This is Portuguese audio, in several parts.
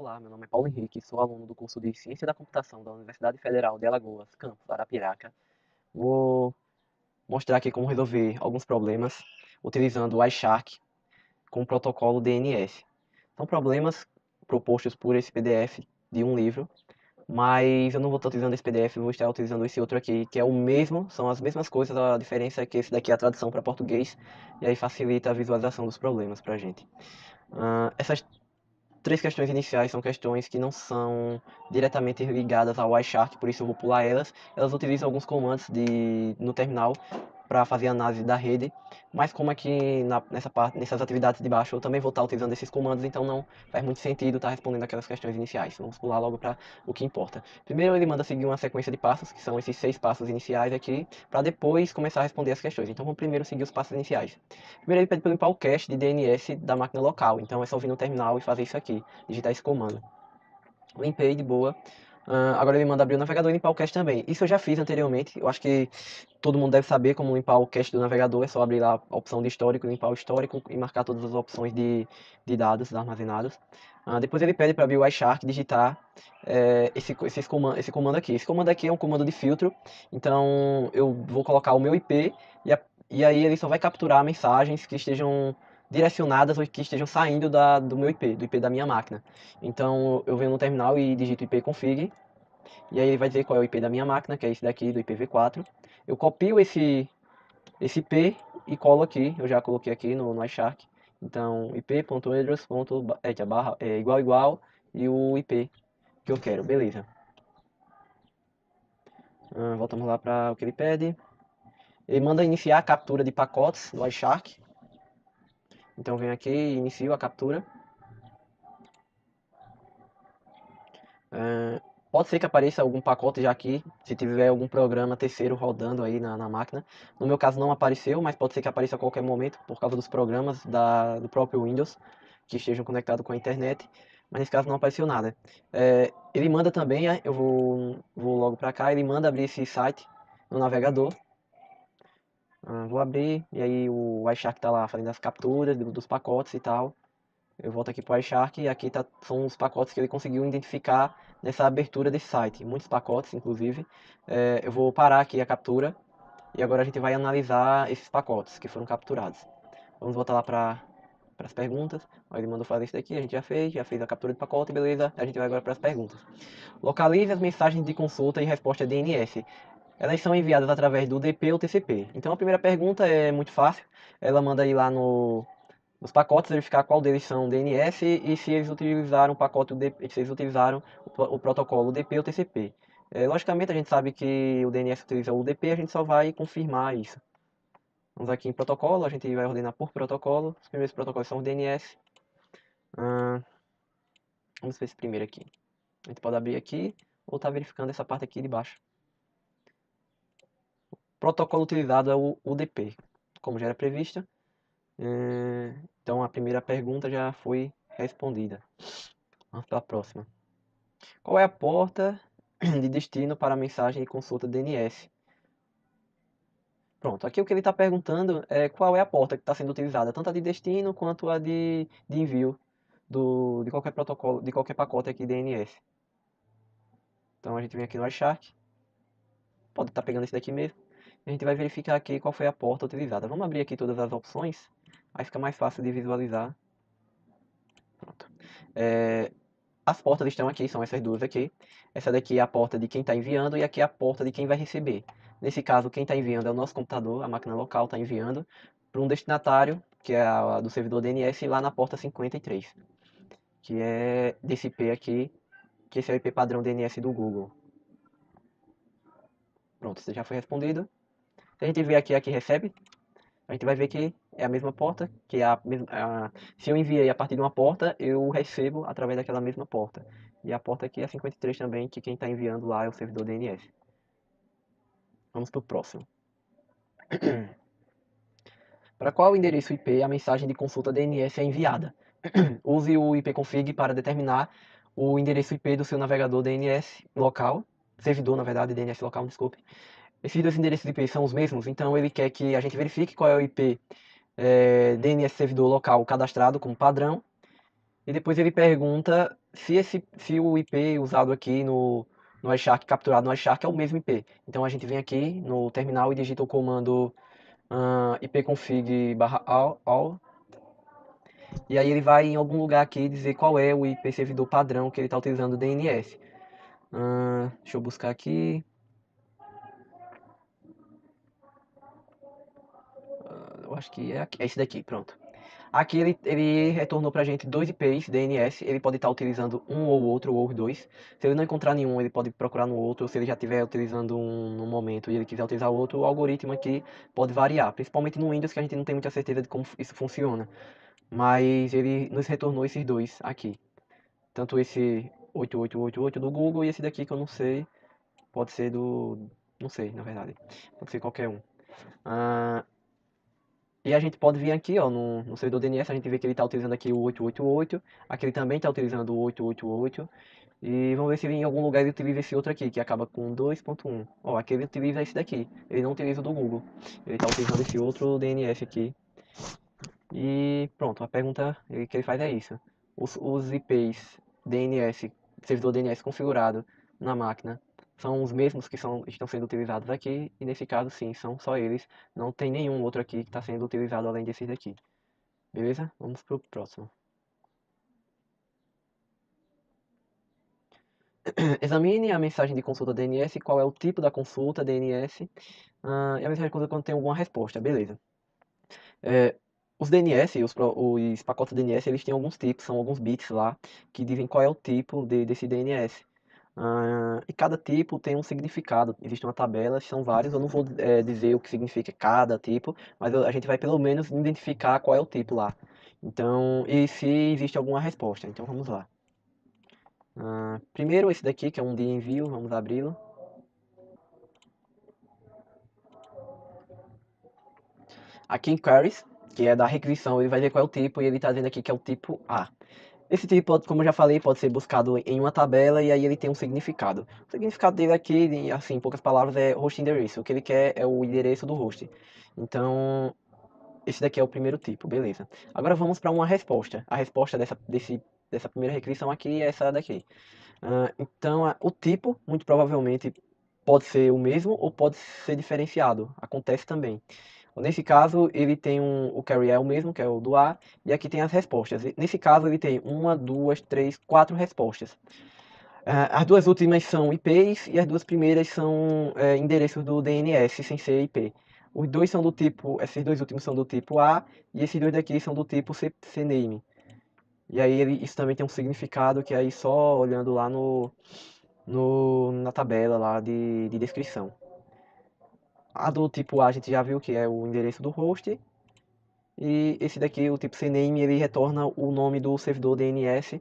Olá, meu nome é Paulo Henrique, sou aluno do curso de Ciência da Computação da Universidade Federal de Alagoas, campus Arapiraca. Vou mostrar aqui como resolver alguns problemas utilizando o iShark com o protocolo DNS. São problemas propostos por esse PDF de um livro, mas eu não vou estar utilizando esse PDF, eu vou estar utilizando esse outro aqui, que é o mesmo, são as mesmas coisas, a diferença é que esse daqui é a tradução para português, e aí facilita a visualização dos problemas para a gente. Essas três questões iniciais são questões que não são diretamente ligadas ao iShark, por isso eu vou pular elas. Elas utilizam alguns comandos no terminal para fazer a análise da rede, mas como aqui nessas atividades de baixo eu também vou estar utilizando esses comandos, então não faz muito sentido estar respondendo aquelas questões iniciais. Vamos pular logo para o que importa. Primeiro ele manda seguir uma sequência de passos, que são esses 6 passos iniciais aqui, para depois começar a responder as questões. Então vamos primeiro seguir os passos iniciais. Primeiro ele pede para limpar o cache de DNS da máquina local, então é só vir no terminal e fazer isso aqui, digitar esse comando. Limpei de boa. Agora ele manda abrir o navegador e limpar o cache também. Isso eu já fiz anteriormente. Eu acho que todo mundo deve saber como limpar o cache do navegador. É só abrir lá a opção de histórico, limpar o histórico e marcar todas as opções de dados armazenados. Depois ele pede para abrir o iShark e digitar esse comando aqui. Esse comando aqui é um comando de filtro. Então eu vou colocar o meu IP e aí ele só vai capturar mensagens que estejam direcionadas ou que estejam saindo do meu IP, do IP da minha máquina. Então eu venho no terminal e digito ipconfig, e aí ele vai dizer qual é o IP da minha máquina, que é esse daqui, do IPv4. Eu copio esse IP e colo aqui, eu já coloquei aqui no iShark. Então ip.address. Igual igual e o IP que eu quero, beleza. Voltamos lá para o que ele pede. Ele manda iniciar a captura de pacotes do iShark. Então venho aqui e inicio a captura. Pode ser que apareça algum pacote já aqui, se tiver algum programa terceiro rodando aí na máquina. No meu caso não apareceu, mas pode ser que apareça a qualquer momento, por causa dos programas do próprio Windows, que estejam conectados com a internet. Mas nesse caso não apareceu nada. Ele manda também, eu vou logo para cá, ele manda abrir esse site no navegador. Vou abrir, e aí o iShark está lá fazendo as capturas dos pacotes e tal. Eu volto aqui para o iShark e aqui são os pacotes que ele conseguiu identificar nessa abertura desse site. Muitos pacotes, inclusive. Eu vou parar aqui a captura e agora a gente vai analisar esses pacotes que foram capturados. Vamos voltar lá para as perguntas. Ele mandou fazer isso daqui, a gente já fez a captura de pacote, beleza. A gente vai agora para as perguntas. Localize as mensagens de consulta e resposta DNS. Elas são enviadas através do DP ou TCP. Então a primeira pergunta é muito fácil. Ela manda ir lá nos pacotes, verificar qual deles são DNS e se eles utilizaram o pacote se eles utilizaram o protocolo DP ou TCP. Logicamente a gente sabe que o DNS utiliza o DP, a gente só vai confirmar isso. Vamos aqui em protocolo, a gente vai ordenar por protocolo. Os primeiros protocolos são o DNS. Vamos ver esse primeiro aqui. A gente pode abrir aqui ou estar verificando essa parte aqui de baixo. O protocolo utilizado é o UDP, como já era previsto. Então a primeira pergunta já foi respondida. Vamos para a próxima. Qual é a porta de destino para a mensagem de consulta DNS? Pronto, aqui o que ele está perguntando é qual é a porta que está sendo utilizada, tanto a de destino quanto a de envio de qualquer protocolo, de qualquer pacote aqui DNS. Então a gente vem aqui no iShark, pode estar pegando esse daqui mesmo, e a gente vai verificar aqui qual foi a porta utilizada. Vamos abrir aqui todas as opções, aí fica mais fácil de visualizar. Pronto. As portas estão aqui, são essas duas aqui. Essa daqui é a porta de quem está enviando e aqui é a porta de quem vai receber. Nesse caso, quem está enviando é o nosso computador, a máquina local está enviando para um destinatário, que é a do servidor DNS, lá na porta 53, que é desse IP aqui, que esse é o IP padrão DNS do Google. Pronto, isso já foi respondido. Se a gente ver aqui, aqui recebe, a gente vai ver que é a mesma porta, que é se eu enviei a partir de uma porta, eu recebo através daquela mesma porta. E a porta aqui é a 53 também, que quem está enviando lá é o servidor DNS. Vamos para o próximo. Para qual endereço IP a mensagem de consulta DNS é enviada? Use o ipconfig para determinar o endereço IP do seu navegador DNS local, servidor, na verdade, DNS local, desculpe. Esses dois endereços IP são os mesmos, então ele quer que a gente verifique qual é o IP DNS servidor local cadastrado como padrão. E depois ele pergunta se o IP usado aqui no iShark, capturado no iShark, é o mesmo IP. Então a gente vem aqui no terminal e digita o comando ipconfig/all, e aí ele vai em algum lugar aqui dizer qual é o IP servidor padrão que ele está utilizando o DNS. Deixa eu buscar aqui. Eu acho que é esse daqui, pronto. Aqui ele retornou pra gente dois IPs DNS, ele pode estar utilizando um ou outro, ou os dois. Se ele não encontrar nenhum, ele pode procurar no outro, se ele já estiver utilizando um no momento e ele quiser utilizar outro, o algoritmo aqui pode variar, principalmente no Windows, que a gente não tem muita certeza de como isso funciona. Mas ele nos retornou esses dois aqui. Tanto esse 8888 do Google e esse daqui que eu não sei, pode ser do... não sei, na verdade. Pode ser qualquer um. Ah, E a gente pode vir aqui, ó, no servidor DNS, a gente vê que ele está utilizando aqui o 888, aqui ele também está utilizando o 888, e vamos ver se ele, em algum lugar ele utiliza esse outro aqui, que acaba com 2.1. Ó, aqui ele utiliza esse daqui, ele não utiliza o do Google, ele está utilizando esse outro DNS aqui. E pronto, a pergunta que ele faz é isso. Os IPs DNS, servidor DNS configurado na máquina, são os mesmos que estão sendo utilizados aqui, e nesse caso sim, são só eles. Não tem nenhum outro aqui que está sendo utilizado além desses daqui. Beleza? Vamos pro próximo. Examine a mensagem de consulta DNS, qual é o tipo da consulta DNS, e a mensagem de consulta quando tem alguma resposta, beleza. Os DNS, os pacotes DNS, eles têm alguns tipos, são alguns bits lá, que dizem qual é o tipo desse DNS. E cada tipo tem um significado. Existe uma tabela, são vários. Eu não vou dizer o que significa cada tipo, mas a gente vai pelo menos identificar qual é o tipo lá. Então, e se existe alguma resposta. Então vamos lá. Primeiro esse daqui, que é um de envio, vamos abri-lo. Aqui em queries, que é da requisição, ele vai ver qual é o tipo e ele está dizendo aqui que é o tipo A. Esse tipo, como eu já falei, pode ser buscado em uma tabela e aí ele tem um significado. O significado dele aqui, assim, em poucas palavras, é host endereço. O que ele quer é o endereço do host. Então, esse daqui é o primeiro tipo, beleza. Agora vamos para uma resposta. A resposta dessa primeira requisição aqui é essa daqui. Então, o tipo, muito provavelmente, pode ser o mesmo ou pode ser diferenciado. Acontece também. Nesse caso, ele tem o carry é o mesmo, que é o do A, e aqui tem as respostas. Nesse caso, ele tem uma, duas, três, quatro respostas. As duas últimas são IPs e as duas primeiras são endereços do DNS sem ser IP. Os dois são do tipo, esses dois últimos são do tipo A e esses dois daqui são do tipo CNAME. E aí isso também tem um significado que aí só olhando lá na tabela lá de descrição. A do tipo A a gente já viu que é o endereço do host. E esse daqui, o tipo CNAME, ele retorna o nome do servidor DNS.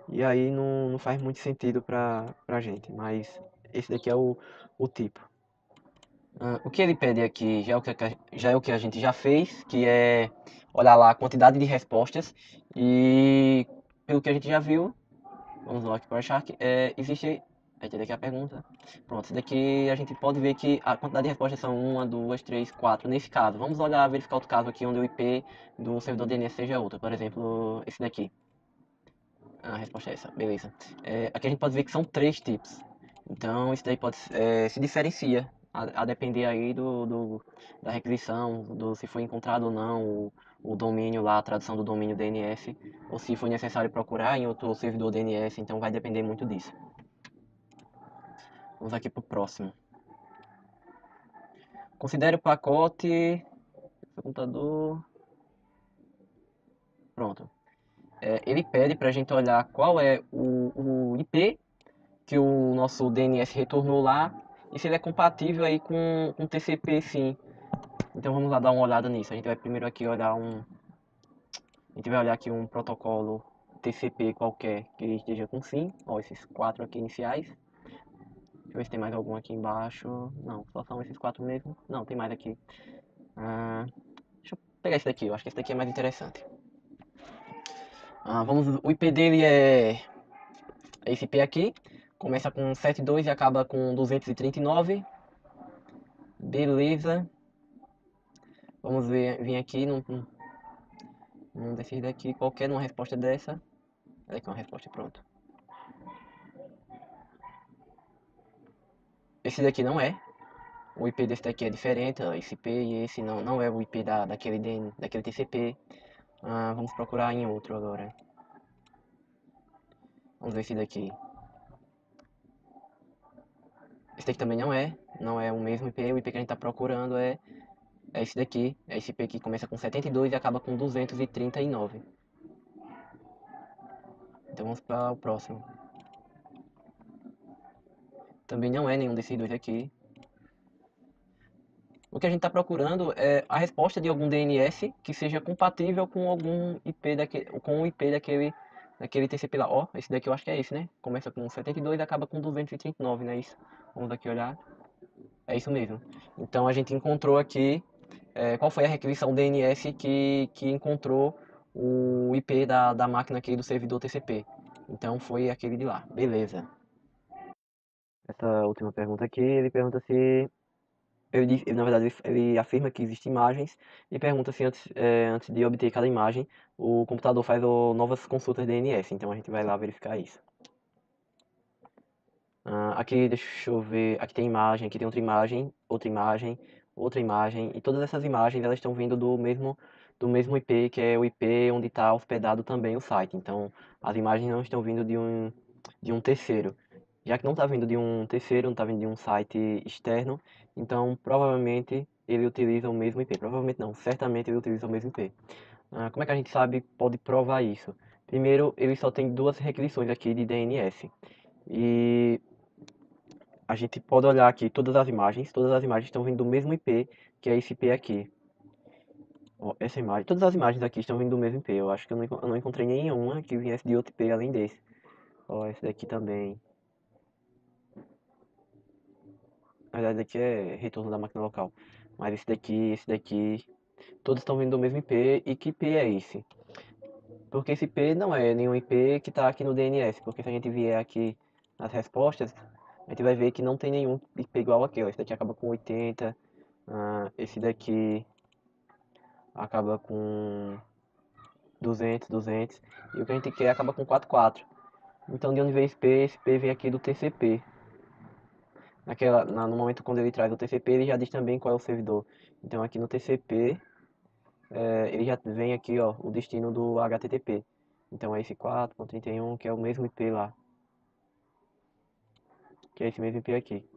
E aí não faz muito sentido pra gente. Mas esse daqui é o tipo. O que ele pede aqui já é o que a gente já fez, que é olhar lá a quantidade de respostas. E pelo que a gente já viu, vamos lá aqui para o Shark, existe. Aí tem daqui a pergunta. Pronto, esse daqui a gente pode ver que a quantidade de respostas são uma, duas, três, quatro. Nesse caso, vamos olhar, verificar outro caso aqui onde o IP do servidor DNS seja outro. Por exemplo, esse daqui. A resposta é essa, beleza. Aqui a gente pode ver que são três tipos. Então, isso daí pode se diferencia a depender aí da requisição, se foi encontrado ou não o domínio lá, a tradução do domínio DNS, ou se foi necessário procurar em outro servidor DNS, então vai depender muito disso. Vamos aqui para o próximo. Considere o pacote, computador, pronto. Ele pede para a gente olhar qual é o IP que o nosso DNS retornou lá e se ele é compatível aí com TCP sim. Então vamos lá dar uma olhada nisso. A gente vai primeiro aqui olhar a gente vai olhar aqui um protocolo TCP qualquer que esteja com sim. Ó, esses quatro aqui iniciais. Deixa eu ver se tem mais algum aqui embaixo. Não, só são esses quatro mesmo. Não, tem mais aqui. Deixa eu pegar esse daqui, eu acho que esse daqui é mais interessante. O IP dele é esse IP aqui. Começa com 72 e acaba com 239. Beleza. Vamos vir aqui num desses daqui, qualquer uma resposta dessa. Olha aqui uma resposta, pronto. Esse daqui não é. O IP desse daqui é diferente, ó, esse IP e esse não é o IP daquele TCP. Vamos procurar em outro agora. Vamos ver esse daqui. Esse daqui também não é o mesmo IP. O IP que a gente está procurando é esse daqui. É esse IP que começa com 72 e acaba com 239. Então vamos para o próximo. Também não é nenhum desses dois aqui. O que a gente está procurando é a resposta de algum DNS que seja compatível com algum IP com o IP daquele TCP lá. Ó, esse daqui eu acho que é esse, né? Começa com 72 e acaba com 239, não é isso? Vamos aqui olhar. É isso mesmo. Então a gente encontrou aqui qual foi a requisição DNS que encontrou o IP da máquina aqui do servidor TCP. Então foi aquele de lá. Beleza. Essa última pergunta aqui, ele pergunta se na verdade, ele afirma que existem imagens e pergunta se antes de obter cada imagem, o computador faz novas consultas DNS. Então a gente vai lá verificar isso. Aqui, deixa eu ver, aqui tem imagem, aqui tem outra imagem, outra imagem, outra imagem. E todas essas imagens, elas estão vindo do mesmo IP, que é o IP onde está hospedado também o site. Então, as imagens não estão vindo de um terceiro. Já que não está vindo de um terceiro, não está vindo de um site externo, então provavelmente ele utiliza o mesmo IP. Provavelmente não, certamente ele utiliza o mesmo IP. Como é que a gente pode provar isso? Primeiro, ele só tem duas requisições aqui de DNS. E a gente pode olhar aqui todas as imagens estão vindo do mesmo IP, que é esse IP aqui. Ó, essa imagem, todas as imagens aqui estão vindo do mesmo IP. Eu acho que eu não encontrei nenhuma que viesse de outro IP além desse. Ó, esse daqui também. Na verdade, daqui é retorno da máquina local. Mas esse daqui, todos estão vindo do mesmo IP. E que IP é esse? Porque esse IP não é nenhum IP que está aqui no DNS. Porque se a gente vier aqui nas respostas, a gente vai ver que não tem nenhum IP igual aqui. Ó. Esse daqui acaba com 80. Esse daqui acaba com 200. E o que a gente quer acaba com 44. Então, de onde vem esse P? Esse P vem aqui do TCP. No momento quando ele traz o TCP, ele já diz também qual é o servidor. Então, aqui no TCP, ele já vem aqui, ó, o destino do HTTP. Então, é esse 4.31, que é o mesmo IP lá. Que é esse mesmo IP aqui.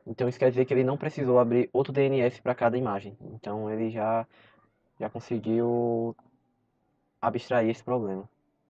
Então, isso quer dizer que ele não precisou abrir outro DNS para cada imagem. Então, ele já conseguiu abstrair esse problema.